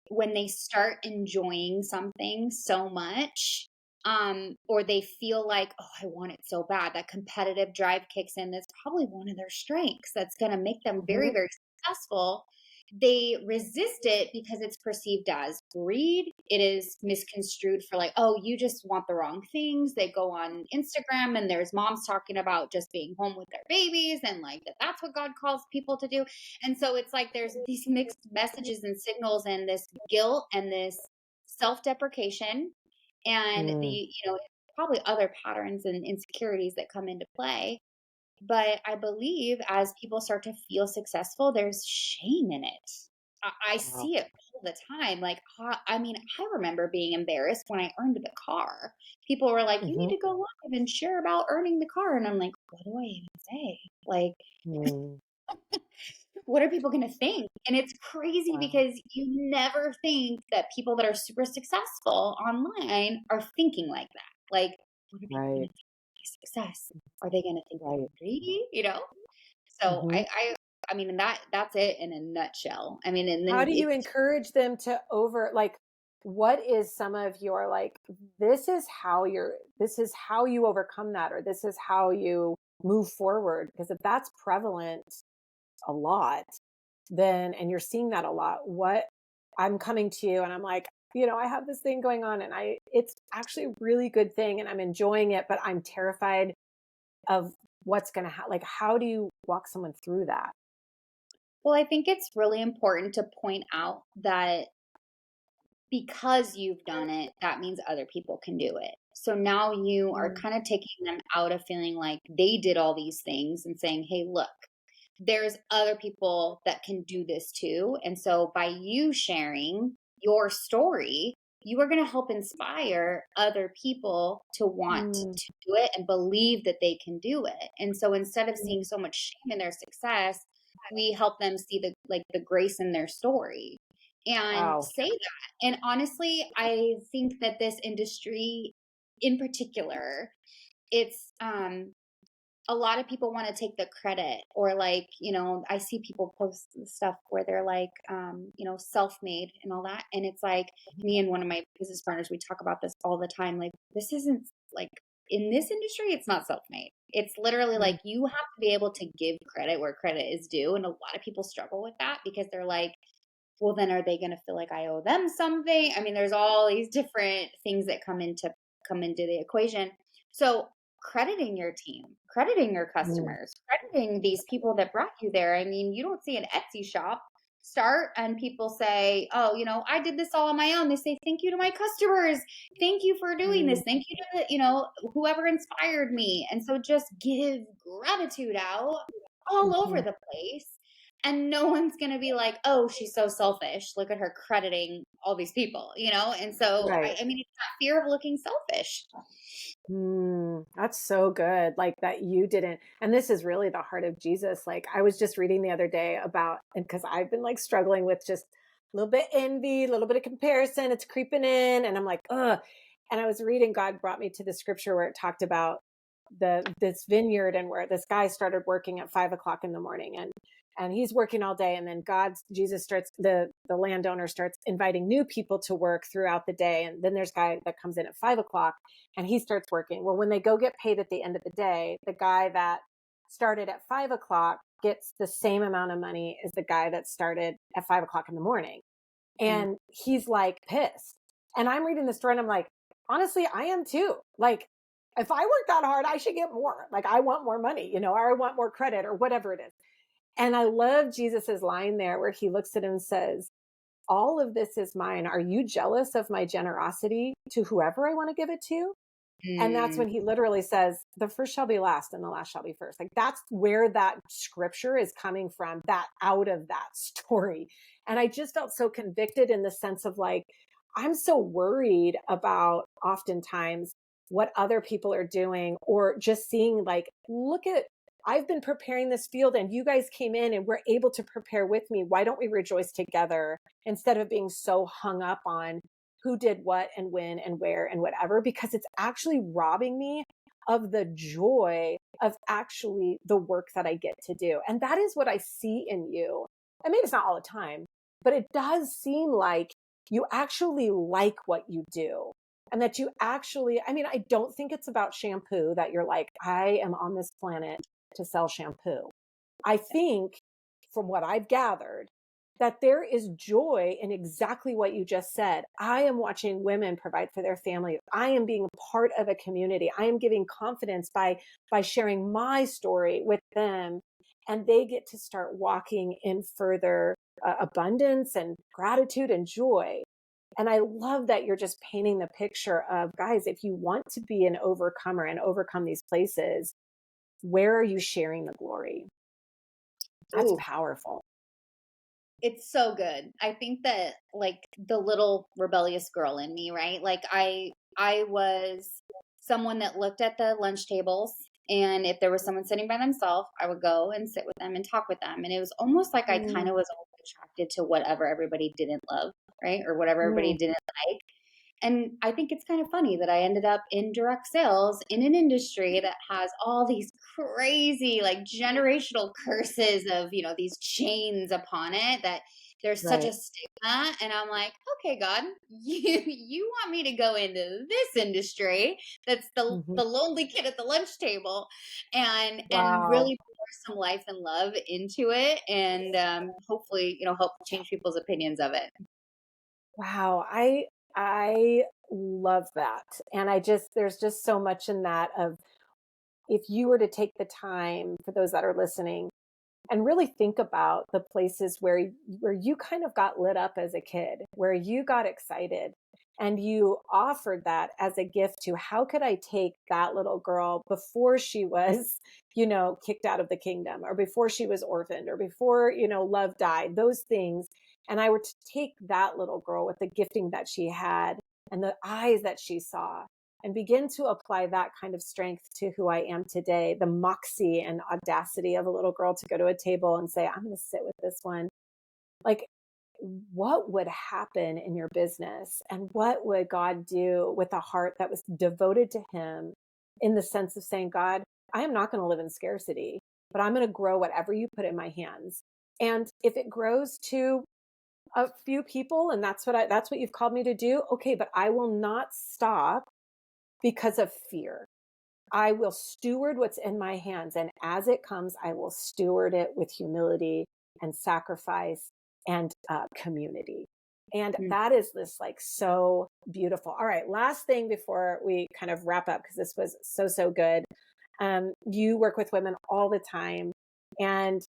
[SPEAKER 2] when they start enjoying something so much, or they feel like, oh, I want it so bad, that competitive drive kicks in. That's probably one of their strengths. That's going to make them very,
[SPEAKER 1] Hmm.
[SPEAKER 2] very successful. They resist it because it's perceived as greed. It is misconstrued for like, oh, you just want the wrong things. They go on Instagram and there's moms talking about just being home with their babies and like that's what God calls people to do. And so it's like there's these mixed messages and signals and this guilt and this self-deprecation and
[SPEAKER 1] Mm.
[SPEAKER 2] probably other patterns and insecurities that come into play. But I believe as people start to feel successful, there's shame in it. I
[SPEAKER 1] Wow.
[SPEAKER 2] see it all the time. Like, I mean, I remember being embarrassed when I earned the car. People were like, you
[SPEAKER 1] Hmm.
[SPEAKER 2] need to go live and share about earning the car. And I'm like, what do I even say? Like,
[SPEAKER 1] Mm.
[SPEAKER 2] what are people going to think? And it's crazy
[SPEAKER 1] Wow.
[SPEAKER 2] because you never think that people that are super successful online are thinking like that. Like, what are people going
[SPEAKER 1] Right.
[SPEAKER 2] to think of success? Are they going to think that I'm
[SPEAKER 1] Right.
[SPEAKER 2] greedy? So
[SPEAKER 1] Hmm.
[SPEAKER 2] I mean, that's it in a nutshell. I mean, and
[SPEAKER 1] How
[SPEAKER 2] then
[SPEAKER 1] do you
[SPEAKER 2] it's
[SPEAKER 1] encourage them to like, what is some of your like, this is how you overcome that, or this is how you move forward? Because if that's prevalent a lot, then, and you're seeing that a lot, what, I'm coming to you and I'm like, I have this thing going on, and it's actually a really good thing and I'm enjoying it, but I'm terrified of what's going to happen. Like, how do you walk someone through that?
[SPEAKER 2] well, I think it's really important to point out that because you've done it, that means other people can do it. So now you are
[SPEAKER 1] Mm.
[SPEAKER 2] kind of taking them out of feeling like they did all these things and saying, hey, look, there's other people that can do this too. And so by you sharing your story, you are going to help inspire other people to want
[SPEAKER 1] Mm.
[SPEAKER 2] to do it and believe that they can do it. And so instead of seeing so much shame in their success, we help them see the grace in their story and
[SPEAKER 1] Wow.
[SPEAKER 2] say that. And honestly, I think that this industry in particular, it's a lot of people want to take the credit, or like, I see people post stuff where they're like, self-made and all that. And it's like me and one of my business partners, we talk about this all the time. Like, this isn't like in this industry, it's not self-made. It's literally
[SPEAKER 1] Mm.
[SPEAKER 2] like you have to be able to give credit where credit is due. And a lot of people struggle with that because they're like, well, then are they going to feel like I owe them something? I mean, there's all these different things that come into the equation. So crediting your team, crediting your
[SPEAKER 1] Mm.
[SPEAKER 2] customers, crediting these people that brought you there. I mean, you don't see an Etsy shop start and people say, oh, I did this all on my own. They say, thank you to my customers. Thank you for doing
[SPEAKER 1] Mm,
[SPEAKER 2] this. Thank you to, whoever inspired me. And so just give gratitude out all over
[SPEAKER 1] mhm.
[SPEAKER 2] the place. And no one's going to be like, oh, she's so selfish. Look at her crediting all these people, And so,
[SPEAKER 1] Right.
[SPEAKER 2] I mean, it's that fear of looking selfish.
[SPEAKER 1] That's so good. Like that you didn't, and this is really the heart of Jesus. Like I was just reading the other day about, and because I've been like struggling with just a little bit envy, a little bit of comparison, it's creeping in, and I'm like, ugh. And I was reading, God brought me to the scripture where it talked about this vineyard and where this guy started working at 5 o'clock in the morning, and he's working all day, and then Jesus starts, the landowner starts inviting new people to work throughout the day, and then there's a guy that comes in at 5 o'clock and he starts working. Well, when they go get paid at the end of the day, the guy that started at 5 o'clock gets the same amount of money as the guy that started at 5 o'clock in the morning.
[SPEAKER 2] Mm.
[SPEAKER 1] And he's like pissed. And I'm reading the story and I'm like, honestly, I am too. Like, if I work that hard, I should get more. Like, I want more money, or I want more credit or whatever it is. And I love Jesus's line there where he looks at him and says, all of this is mine. Are you jealous of my generosity to whoever I want to give it to? And that's
[SPEAKER 2] Mm.
[SPEAKER 1] when he literally says, the first shall be last and the last shall be first. Like that's where that scripture is coming from, that out of that story. And I just felt so convicted in the sense of like, I'm so worried about oftentimes what other people are doing, or just seeing like, look at, I've been preparing this field and you guys came in and were able to prepare with me. Why don't we rejoice together instead of being so hung up on who did what and when and where and whatever, because it's actually robbing me of the joy of actually the work that I get to do. And that is what I see in you. And maybe it's not all the time, but it does seem like you actually like what you do. And that you actually, I mean, I don't think it's about shampoo that you're like, I am on this planet to sell shampoo. I think, from what I've gathered, that there is joy in exactly what you just said. I am watching women provide for their family. I am being a part of a community. I am giving confidence by sharing my story with them, and they get to start walking in further abundance and gratitude and joy. And I love that you're just painting the picture of, guys, if you want to be an overcomer and overcome these places, where are you sharing the glory? That's
[SPEAKER 2] Ooh.
[SPEAKER 1] powerful.
[SPEAKER 2] It's so good. I think that like the little rebellious girl in me, right? Like I was someone that looked at the lunch tables, and if there was someone sitting by themselves, I would go and sit with them and talk with them. And it was almost like I kind
[SPEAKER 1] Mm,
[SPEAKER 2] of was always attracted to whatever everybody didn't love, right? Or whatever everybody
[SPEAKER 1] mm,
[SPEAKER 2] didn't like. And I think it's kind of funny that I ended up in direct sales in an industry that has all these crazy, like generational curses of, these chains upon it, that there's such
[SPEAKER 1] right.
[SPEAKER 2] a stigma. And I'm like, okay, God, you want me to go into this industry that's the
[SPEAKER 1] Mhm.
[SPEAKER 2] the lonely kid at the lunch table, and
[SPEAKER 1] Wow.
[SPEAKER 2] really pour some life and love into it, and hopefully, help change people's opinions of it.
[SPEAKER 1] Wow. I love that. And there's just so much in that of, if you were to take the time, for those that are listening, and really think about the places where you kind of got lit up as a kid, where you got excited and you offered that as a gift to, how could I take that little girl before she was, kicked out of the kingdom, or before she was orphaned, or before, love died, those things. And I were to take that little girl with the gifting that she had and the eyes that she saw, and begin to apply that kind of strength to who I am today, the moxie and audacity of a little girl to go to a table and say, I'm going to sit with this one. Like, what would happen in your business? And what would God do with a heart that was devoted to Him, in the sense of saying, God, I am not going to live in scarcity, but I'm going to grow whatever you put in my hands. And if it grows to a few people, and that's what you've called me to do, okay, but I will not stop because of fear. I will steward what's in my hands. And as it comes, I will steward it with humility and sacrifice and community. And that is this like so beautiful. All right. Last thing before we kind of wrap up, because this was so, so good. You work with women all the time. And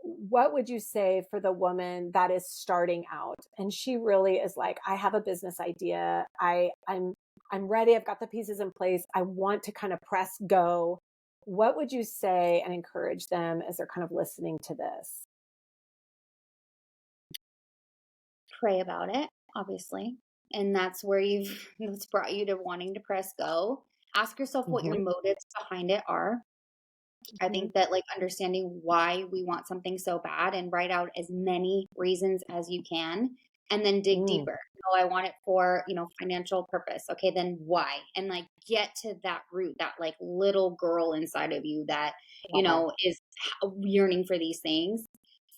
[SPEAKER 1] what would you say for the woman that is starting out and she really is like, I have a business idea. I'm ready. I've got the pieces in place. I want to kind of press go. What would you say and encourage them as they're kind of listening to this?
[SPEAKER 2] Pray about it, obviously. And that's where that's brought you to wanting to press go. Ask yourself what your
[SPEAKER 1] Hmm.
[SPEAKER 2] motives behind it are. I
[SPEAKER 1] Hmm.
[SPEAKER 2] think that like understanding why we want something so bad and write out as many reasons as you can and then dig
[SPEAKER 1] Mm.
[SPEAKER 2] deeper. Oh, I want it for, financial purpose. Okay, then why? And like get to that root, that like little girl inside of you that,
[SPEAKER 1] Yeah.
[SPEAKER 2] is yearning for these things.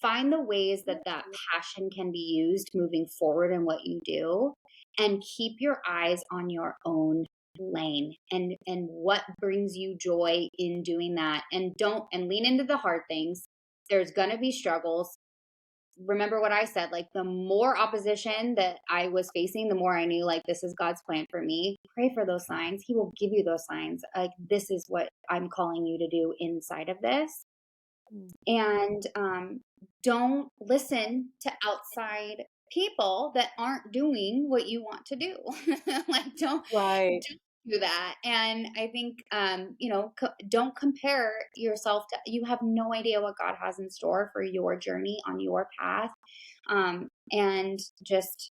[SPEAKER 2] Find the ways that that passion can be used moving forward in what you do and keep your eyes on your own lane and what brings you joy in doing that, and lean into the hard things. There's going to be struggles. Remember what I said, like the more opposition that I was facing, the more I knew like this is God's plan for me. Pray for those signs. He will give you those signs. Like this is what I'm calling you to do inside of this.
[SPEAKER 1] Mm.
[SPEAKER 2] And don't listen to outside people that aren't doing what you want to do. Like
[SPEAKER 1] Right.
[SPEAKER 2] don't do that. And I think don't compare yourself to, you have no idea what God has in store for your journey on your path. And just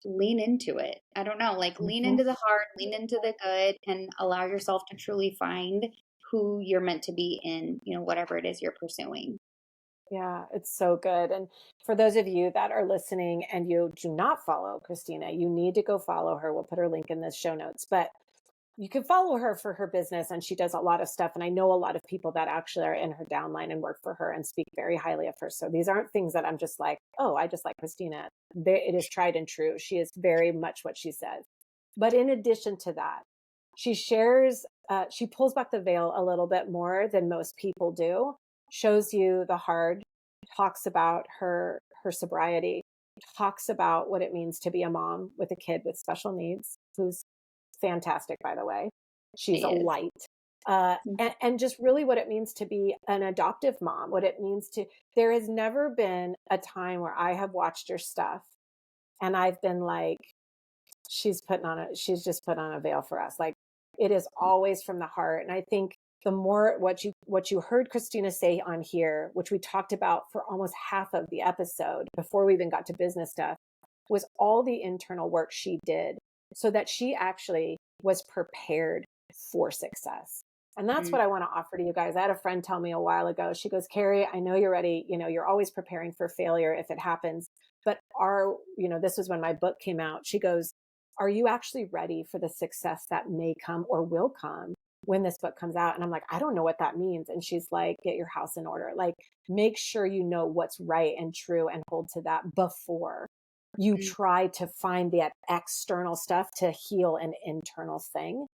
[SPEAKER 2] lean into it. I don't know, like lean
[SPEAKER 1] Mhm.
[SPEAKER 2] into the hard, lean into the good, and allow yourself to truly find who you're meant to be in, whatever it is you're pursuing.
[SPEAKER 1] Yeah, it's so good. And for those of you that are listening and you do not follow Christina, you need to go follow her. We'll put her link in the show notes. But you can follow her for her business, and she does a lot of stuff. And I know a lot of people that actually are in her downline and work for her and speak very highly of her. So these aren't things that I'm just like, oh, I just like Christina. It is tried and true. She is very much what she says. But in addition to that, she shares, she pulls back the veil a little bit more than most people do, shows you the hard, talks about her sobriety, talks about what it means to be a mom with a kid with special needs, who's fantastic, by the way. She's a
[SPEAKER 2] She is.
[SPEAKER 1] light. And just really what it means to be an adoptive mom, what it means to, there has never been a time where I have watched her stuff and I've been like, she's just put on a veil for us. Like it is always from the heart. And I think the more what you heard Christina say on here, which we talked about for almost half of the episode before we even got to business stuff, was all the internal work she did so that she actually was prepared for success. And that's
[SPEAKER 2] Mm,
[SPEAKER 1] what I want to offer to you guys. I had a friend tell me a while ago, she goes, Karrie, I know you're ready. You're always preparing for failure if it happens. But this was when my book came out. She goes, are you actually ready for the success that may come or will come when this book comes out? And I'm like, I don't know what that means. And she's like, get your house in order. Like, make sure you know what's right and true and hold to that before you
[SPEAKER 2] mm,
[SPEAKER 1] try to find that external stuff to heal an internal thing.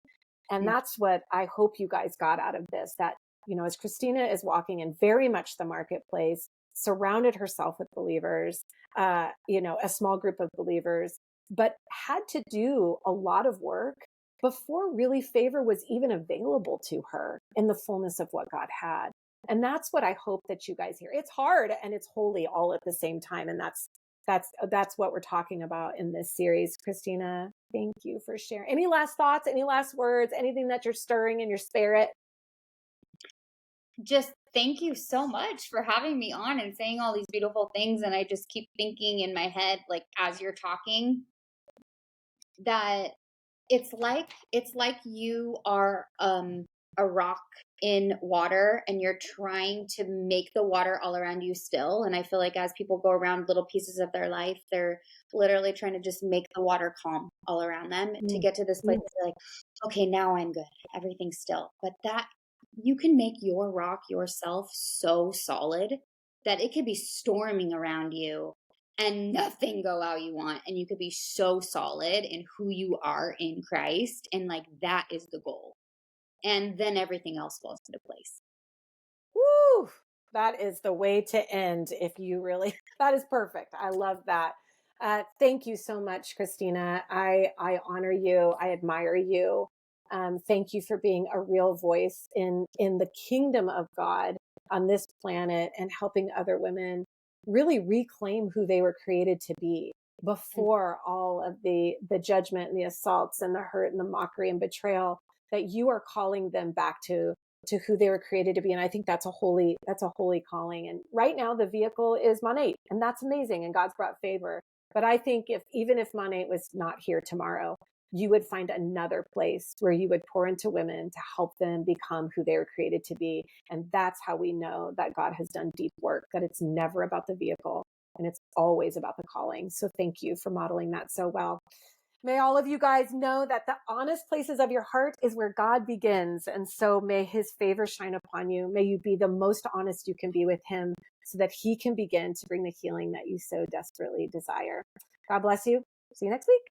[SPEAKER 1] And
[SPEAKER 2] mm,
[SPEAKER 1] that's what I hope you guys got out of this, that, as Christina is walking in very much the marketplace, surrounded herself with believers, a small group of believers, but had to do a lot of work before really favor was even available to her in the fullness of what God had. And that's what I hope that you guys hear. It's hard and it's holy all at the same time. And that's what we're talking about in this series. Christina, thank you for sharing. Any last thoughts, any last words, anything that you're stirring in your spirit?
[SPEAKER 2] just thank you so much for having me on and saying all these beautiful things. And I just keep thinking in my head, like as you're talking, that it's like you are a rock in water and you're trying to make the water all around you still. And I feel like as people go around little pieces of their life, they're literally trying to just make the water calm all around them to
[SPEAKER 1] Mm,
[SPEAKER 2] get to this place
[SPEAKER 1] mm,
[SPEAKER 2] where they're like, okay, now I'm good, everything's still. But that you can make your rock yourself so solid that it could be storming around you and nothing go how you want, and you could be so solid in who you are in Christ, and like that is the goal, and then everything else falls into place.
[SPEAKER 1] woo! That is the way to end. If you really, that is perfect. I love that. Thank you so much, Christina. I honor you. I admire you. Thank you for being a real voice in the kingdom of God. on this planet and helping other women really reclaim who they were created to be before all of the judgment and the assaults and the hurt and the mockery and betrayal, that you are calling them back to who they were created to be. And I think that's a holy calling. And right now the vehicle is Monat, and that's amazing. And God's brought favor. But I think even if Monat was not here tomorrow, you would find another place where you would pour into women to help them become who they were created to be. And that's how we know that God has done deep work, that it's never about the vehicle and it's always about the calling. So thank you for modeling that so well. May all of you guys know that the honest places of your heart is where God begins. And so may his favor shine upon you. May you be the most honest you can be with him so that he can begin to bring the healing that you so desperately desire. God bless you. See you next week.